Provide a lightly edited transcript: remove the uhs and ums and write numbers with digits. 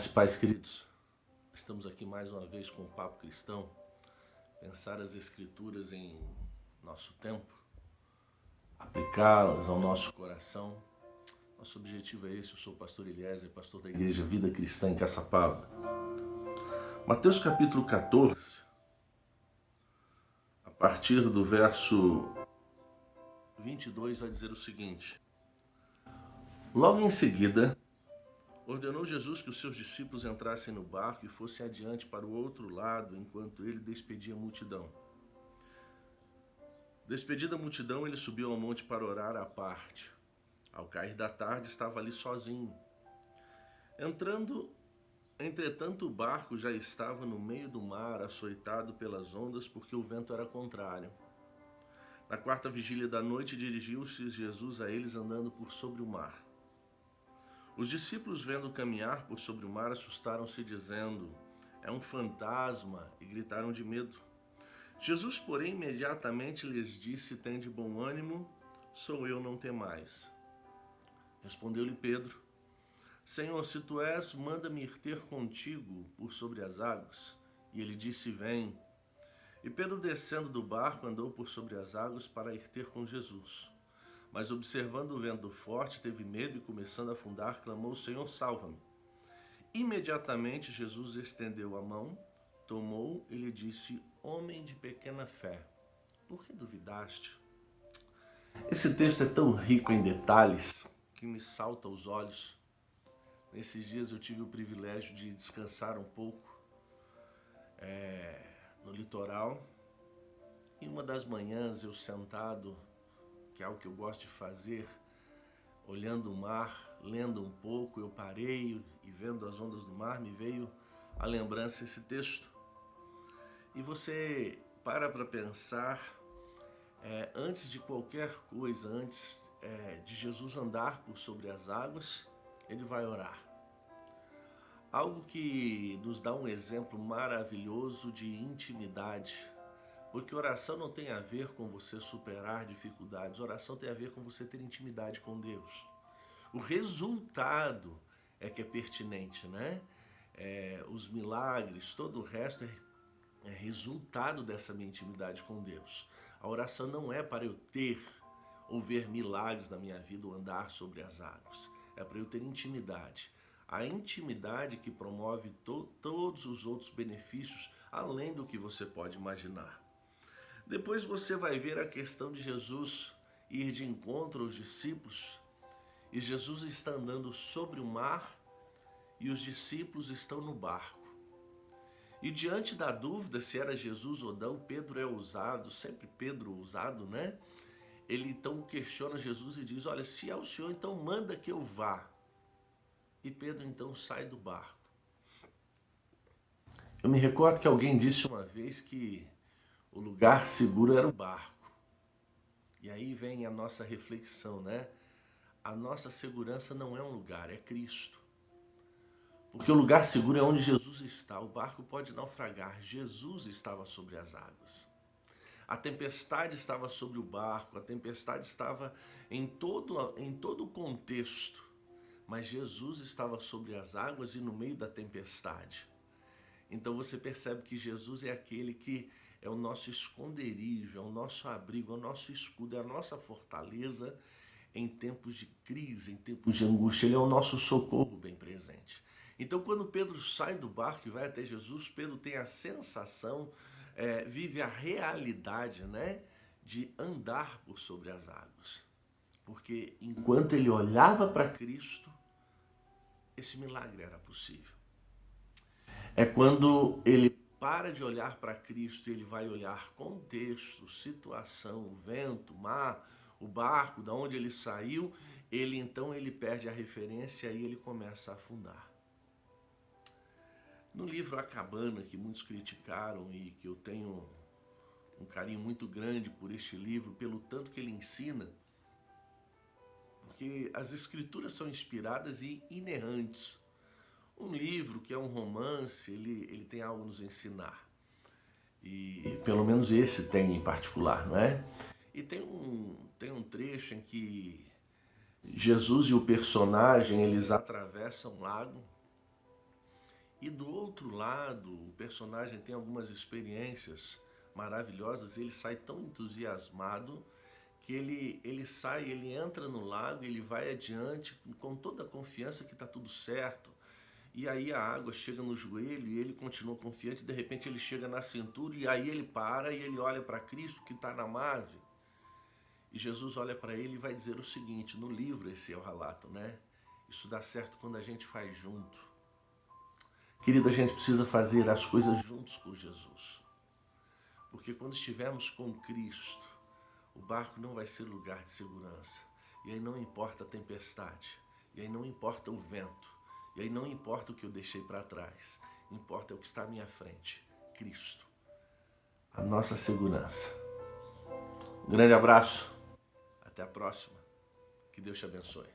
Graça e paz, queridos. Estamos aqui mais uma vez com o Papo Cristão. Pensar as Escrituras em nosso tempo, aplicá-las ao nosso coração. Nosso objetivo é esse. Eu sou o pastor Eliezer, pastor da Igreja Vida Cristã em Caçapava. Mateus capítulo 14, a partir do verso 22, vai dizer o seguinte: Logo em seguida, ordenou Jesus que os seus discípulos entrassem no barco e fossem adiante para o outro lado, enquanto ele despedia a multidão. Despedida a multidão, ele subiu ao monte para orar à parte. Ao cair da tarde, estava ali sozinho. Entretanto, o barco já estava no meio do mar, açoitado pelas ondas, porque o vento era contrário. Na quarta vigília da noite, dirigiu-se Jesus a eles andando por sobre o mar. Os discípulos, vendo caminhar por sobre o mar, assustaram-se, dizendo: É um fantasma, e gritaram de medo. Jesus, porém, imediatamente lhes disse: Tende bom ânimo, sou eu, não temais. Respondeu-lhe Pedro: Senhor, se tu és, manda-me ir ter contigo por sobre as águas. E ele disse: Vem. E Pedro, descendo do barco, andou por sobre as águas para ir ter com Jesus. Mas, observando o vento forte, teve medo e, começando a afundar, clamou: Senhor, salva-me. Imediatamente Jesus estendeu a mão, tomou e lhe disse: Homem de pequena fé, por que duvidaste? Esse texto é tão rico em detalhes que me salta aos olhos. Nesses dias eu tive o privilégio de descansar um pouco no litoral. E uma das manhãs, eu sentado, que é algo que eu gosto de fazer, olhando o mar, lendo um pouco, eu parei e vendo as ondas do mar, me veio à lembrança esse texto. E você para pensar, antes de qualquer coisa, antes de Jesus andar por sobre as águas, ele vai orar. Algo que nos dá um exemplo maravilhoso de intimidade. Porque oração não tem a ver com você superar dificuldades, oração tem a ver com você ter intimidade com Deus. O resultado é que é pertinente, né? Os milagres, todo o resto é resultado dessa minha intimidade com Deus. A oração não é para eu ter ou ver milagres na minha vida ou andar sobre as águas. É para eu ter intimidade. A intimidade que promove todos os outros benefícios, além do que você pode imaginar. Depois você vai ver a questão de Jesus ir de encontro aos discípulos, e Jesus está andando sobre o mar e os discípulos estão no barco. E diante da dúvida se era Jesus ou não, Pedro é ousado, sempre Pedro ousado, né? Ele então questiona Jesus e diz: Olha, se é o Senhor, então manda que eu vá. E Pedro então sai do barco. Eu me recordo que alguém disse uma vez que o lugar seguro era o barco. E aí vem a nossa reflexão, né? A nossa segurança não é um lugar, é Cristo. Porque o lugar seguro é onde Jesus está. O barco pode naufragar. Jesus estava sobre as águas. A tempestade estava sobre o barco, a tempestade estava em todo o contexto. Mas Jesus estava sobre as águas e no meio da tempestade. Então você percebe que Jesus é aquele que é o nosso esconderijo, é o nosso abrigo, é o nosso escudo, é a nossa fortaleza em tempos de crise, em tempos de angústia. Ele é o nosso socorro bem presente. Então, quando Pedro sai do barco e vai até Jesus, Pedro tem a sensação, vive a realidade, né, de andar por sobre as águas. Porque enquanto ele olhava para Cristo, esse milagre era possível. É quando ele para de olhar para Cristo e ele vai olhar contexto, situação, vento, mar, o barco, da onde ele saiu, ele perde a referência e ele começa a afundar. No livro A Cabana, que muitos criticaram e que eu tenho um carinho muito grande por este livro, pelo tanto que ele ensina, porque as escrituras são inspiradas e inerrantes. Um livro que é um romance, ele tem algo a nos ensinar. E pelo menos esse tem em particular, não é? E tem um trecho em que Jesus e o personagem, eles atravessam um lago E do outro lado, o personagem tem algumas experiências maravilhosas, ele sai tão entusiasmado que ele sai, ele entra no lago, ele vai adiante com toda a confiança que está tudo certo. E aí a água chega no joelho e ele continua confiante, de repente ele chega na cintura e aí ele para e ele olha para Cristo que está na margem. E Jesus olha para ele e vai dizer o seguinte, no livro esse é o relato, né? Isso dá certo quando a gente faz junto. Querido, a gente precisa fazer as coisas juntos com Jesus. Porque quando estivermos com Cristo, o barco não vai ser lugar de segurança. E aí não importa a tempestade. E aí não importa o vento. E aí não importa o que eu deixei para trás. Importa o que está à minha frente. Cristo. A nossa segurança. Um grande abraço. Até a próxima. Que Deus te abençoe.